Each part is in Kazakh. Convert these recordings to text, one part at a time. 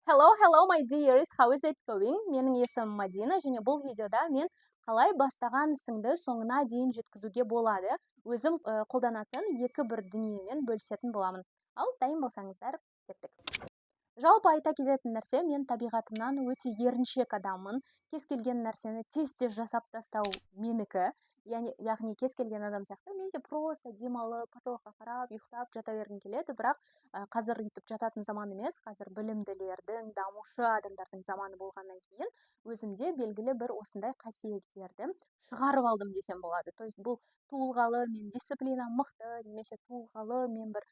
Hello, my dears. How is it going? Менің есімім Мадина, және бұл видеода мен қалай бастаған ісіңді соңына дейін жеткізуге болады, өзім қолданатын екі бір дүниемен бөлісетін боламын. Ал дайын болсаңыздар, кеттік. Жалпы айта кететін нәрсе, мен табиғатымнан өте еріншек адаммын. Кез келген нәрсені тез жасап тастау менікі. Яғни кез келген адам сияқты мен де просто демалып, потолокқа қарап, ұйықтап жата бергім келеді, бірақ қазір үйтіп жататын заман емес, қазір білімділердің, дамушы адамдардың заманы болғаннан кейін өзімде белгілі бір осындай қасиеттерді шығарып алдым десем болады. То есть бұл туылғалы мен дисциплина мықты, немесе туылғалы мен бір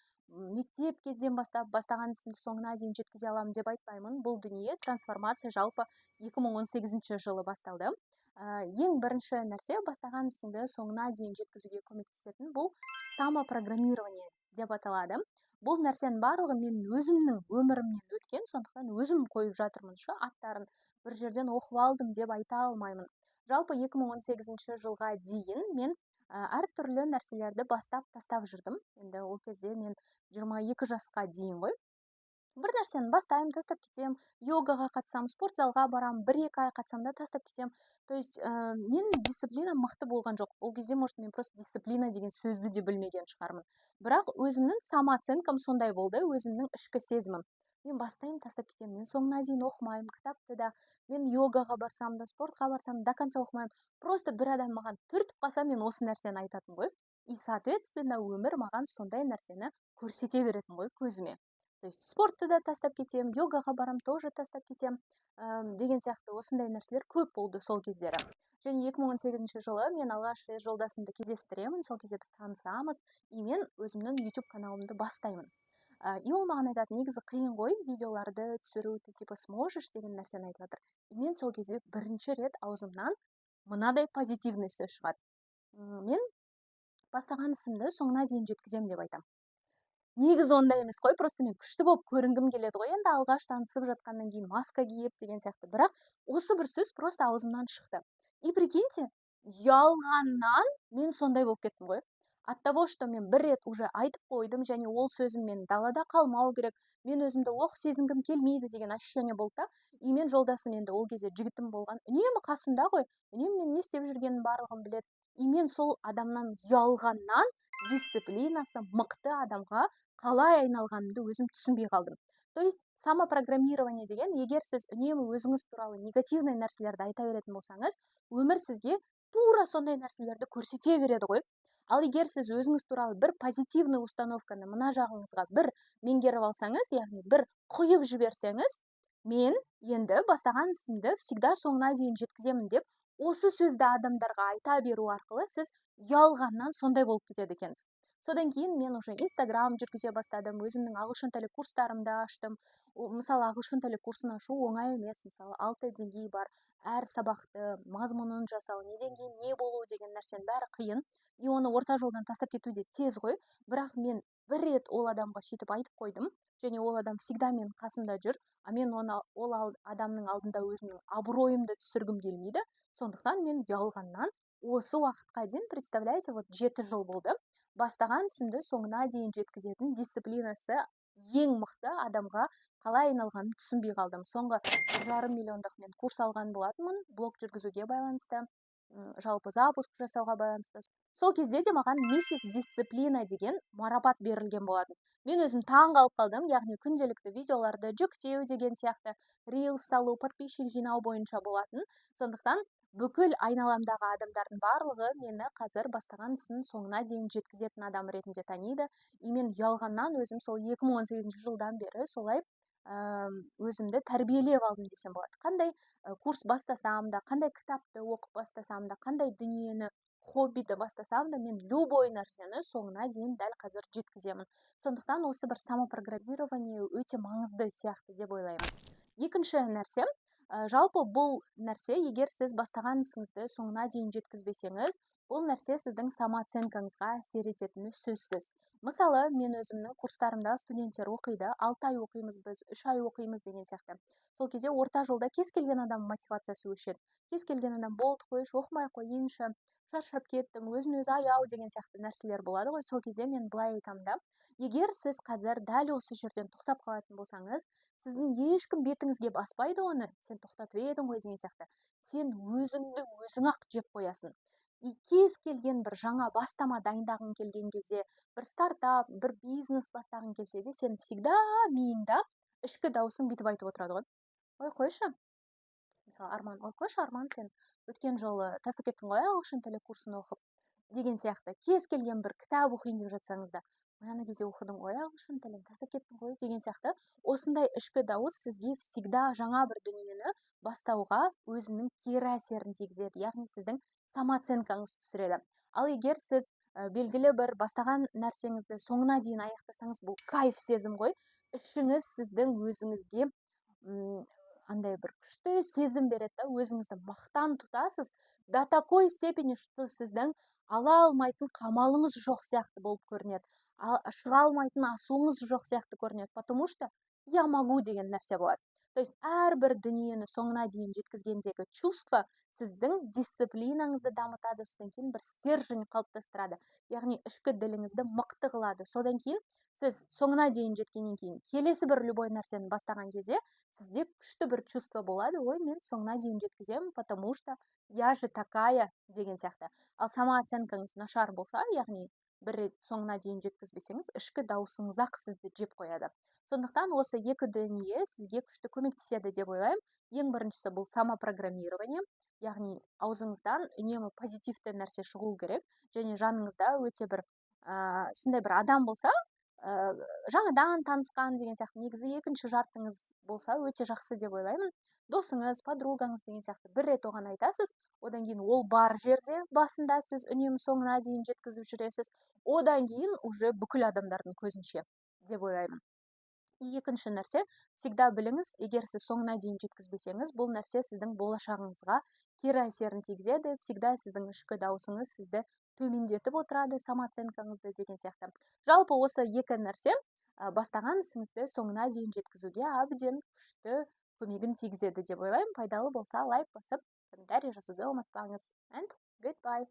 мектеп кезден бастаған ісімді соңына дейін жеткізе аламын деп айтпаймын. Бұл дүние трансформация жалпы 2018 жылы басталды. Ең бірінші нәрсе, бастаған ісіңді соңына дейін жеткізуге көмектесетін бұл самопрограммирование деп аталады. Бұл нәрсенің барлығы мен өзімнің өмірімнен өткен, сондықтан өзім қойып жатырмын аттарын бір жерден оқып алдым деп айта алмаймын. Жалпы 2018 жылға дейін мен әртүрлі нәрселерді тастап жүрдім. Енді ол кезде мен 22 жасқа дейін ғой. Бір нәрсені бастаймын, тастап кетем, йогаға қатысам, спорт залға барам, 1-2 ай қатысам да тастап кетем. То есть мен дисциплина мықты болған жоқ. Ол кезде, может, мен просто дисциплина деген сөзді де білмеген шығармын. Бірақ өзімнің самооценкам сондай болды, өзімнің ішкі сезімім. Мен бастаймын, тастап кетем, мен соңына дейін оқымаймын, кітапты да, мен йогаға барсам да, спортқа барсам да конца оқымаймын. Просто бір адам маған түртіп қалса, мен осы нәрсені айтатын ғой. И, соответственно, өмір маған сондай нәрсені көрсете беретін ғой көзіме. То есть спортты да тастап кетем, йогаға барам, тоже тастап кетем деген сияқты осындай нәрселер көп болды сол кездері. Және 2018 жылы мен алғаш жолдасымды кездестіремін, сол кезде біз танысамыз, и мен өзімнің YouTube каналымды бастаймын. И ол маған айтады, негізі қиын ғой, видеоларды түсіру, ты типа сможешь деген нәрсені айтып жатыр. И мен сол кезде бірінші рет аузымнан мынадай позитивный сөз шығады. Мен бастаған ісімді соңына дейін жеткізем деп айтам. Негізі ондай емес қой, просто мен күшті болып көрінгім келеді ғой, енді алғаш танысып жатқаннан кейін маска киіп деген сияқты. Бірақ осы бір сөз просто аузымнан шықты. И прикиньте, ұялғаннан мен сондай болып кеттім ғой. От того, что мен бір рет уже айтып қойдым, және ол сөзім мен далада қалмау керек, мен өзімді лох сезінгім келмейді деген ощущение болды да. И мен жолдасым, енді ол кезде жігітім болған, үнемі қасында ғой, үнемі мен не істеп жүргенін барлығын біледі. И мен сол адамнан ұялғаннан дисциплинасы мықты адамға қалай айналғанымды өзім түсінбей қалдым. То есть самопрограммирование деген, егер сіз үнемі өзіңіз туралы негативный нәрселерді айта беретін болсаңыз, өмір сізге тура сондай нәрселерді көрсете береді ғой. Ал егер сіз өзіңіз туралы бір позитивный установканы мына жағыңызға бір меңгеріп алсаңыз, яғни бір құйып жіберсеңіз, мен енді бастаған ісімді всегда соңына дейін жеткіземін деп, осы сөзді адамдарға айта беру арқылы сіз ұялғаннан сондай болып кетеді екенсіз. Содан кейін мен уже Instagram жүргізе бастадым, өзімнің ағылшын тілі курстарымды аштым. Мысалы, ағылшын тілі курсын ашу оңай емес, мысалы 6 деңгей бар, әр сабақты мазмұнын жасау, неден кейін не болу деген нәрсенің бәрі қиын. И оны орта жолдан тастап кету де тез ғой. Бірақ мен бір рет ол адамға сөйтіп айтып қойдым, және ол адам всегда мен қасымда жүр, а мен ол адамның алдында өзімнің абыройымды түсіргім келмейді. Сондықтан мен ұялғаннан осы уақытқа дейін, представляете, вот 7 жыл болды. Бастаған ісімді соңына дейін жеткізетін дисциплинасы ең мықты адамға қалай айналғанын түсінбей қалдым. Соңғы 1,5 миллиондық мен курс алған болатынмын, блог жүргізуге байланысты, жалпы запуск жасауға байланысты. Сол кезде де маған миссис дисциплина деген марапат берілген болатын. Мен өзім таң қалып қалдым, яғни күнделікті видеоларды жүктеу деген сияқты, рилс салу, подписчик жинау бойынша болатын. Сондықтан бүкіл айналамдағы адамдардың барлығы мені қазір бастаған ісін соңына дейін жеткізетін адам ретінде таниды. И мен ұялғаннан өзім сол 2018 жылдан бері солай өзімді тәрбиелеп алдым десем болады. Қандай курс бастасам да, қандай кітапты оқып бастасам да, қандай дүниені, хоббиді бастасам да, мен любой нәрсені соңына дейін дәл қазір жеткіземін. Сондықтан осы бір самопрограммирование өте маңызды сияқты деп ойлаймын. Екінші нәрсе, жалпы бұл нәрсе, егер сіз бастаған ісіңізді соңына дейін жеткізбесеңіз, бұл нәрсе сіздің самооценкаңызға әсер ететіні сөзсіз. Мысалы, мен өзімнің курстарымда студенттер оқиды, 6 ай оқимыз біз, 3 ай оқимыз деген сияқты. Сол кезде орта жолда кез келген адам мотивациясы өшеді. Кез келген адам болды қойшы, оқымай қойыншы, шаршап кеттім, өзін өзі аяу деген сияқты нәрселер болады ғой. Сол кезде мен былай айтамын да, егер сіз қазір дәл осы жерден тоқтап қалатын болсаңыз, сіздің ешкім бетіңізге баспайды оны, сен тоқтатып едің ғой деген сияқты. Сен өзіңді өзің-ақ жеп қоясың. И кез келген бір жаңа бастама дайындағың келген кезде, бір стартап, бір бизнес бастағың келсе де, сен всегда миыңда ішкі даусың бүйтіп айтып отырады ғой. Ой, қойшы, мысалы Арман, ой қойшы Арман, сен өткен жолы тастап кеттің ғой ағылшын тілі курсын оқып деген сияқты. Кез келген бір кітап оқиын деп жатсаңыз да, ой ана кезде оқыдың ғой ағылшын тілін, тастап кеттің ғой деген сияқты. Осындай ішкі дауыс сізге всегда жаңа бір дүниені бастауға өзінің кері әсерін тигізеді, яғни сіздің самооценкаңызды түсіреді. Ал егер сіз белгілі бір бастаған нәрсеңізді соңына дейін аяқтасаңыз, бұл кайф сезім ғой. Ішіңіз сіздің өзіңізге андай бір күшті сезім береді да, өзіңізді мақтан тұтасыз до такой степени, что сіздің ала алмайтын қамалыңыз жоқ сияқты болып көрінеді. Шыға алмайтын асуыңыз жоқ сияқты көрінеді, потому что я могу деген нәрсе болады. То есть әрбір дүниені соңына дейін жеткізгендегі чувство сіздің дисциплинаңызды дамытады, содан кейін бір стержень қалыптастырады. Яғни ішкі діліңізді мықты қылады. Содан кейін сіз соңына дейін жеткеннен кейін келесі бір любой нәрсені бастаған кезде сізде күшті бір чувство болады, ой, мен соңына дейін жеткіземін, потому что я же такая деген сияқты. Ал самооценкаңыз нашар болса, яғни бір рет соңына дейін жеткізбесеңіз, ішкі даусыңыз-ақ сізді жеп қояды. Сондықтан осы екі дүние сізге күшті көмектеседі деп ойлаймын. Ең біріншісі бұл самопрограммирование, яғни аузыңыздан үнемі позитивті нәрсе шығу керек, және жаныңызда өте бір сондай бір адам болса, жаңадан танысқан деген сияқты, негізі екінші жартыңыз болса өте жақсы деп ойлаймын. Досыңыз, подругаңыз деген сияқты бір рет оған айтасыз, одан кейін ол бар жерде басында сіз үнемі соңына дейін жеткізіп жүресіз, одан кейін уже бүкіл адамдардың көзінше деп ойлаймын. Екінші нәрсе, всегда біліңіз, егер сіз соңына дейін жеткізбесеңіз, бұл нәрсе сіздің болашағыңызға кері әсерін тигізеді, всегда сіздің ішкі даусыңыз сізді төмендетіп отырады, самооценкаңызды деген сияқты. Жалпы осы екі нәрсе бастаған ісіңізді соңына дейін жеткізуге әбден күшті көмегін тигізеді деп ойлаймын. Пайдалы болса лайк басып, комментарий жазуды ұмытпаңыз. And goodbye.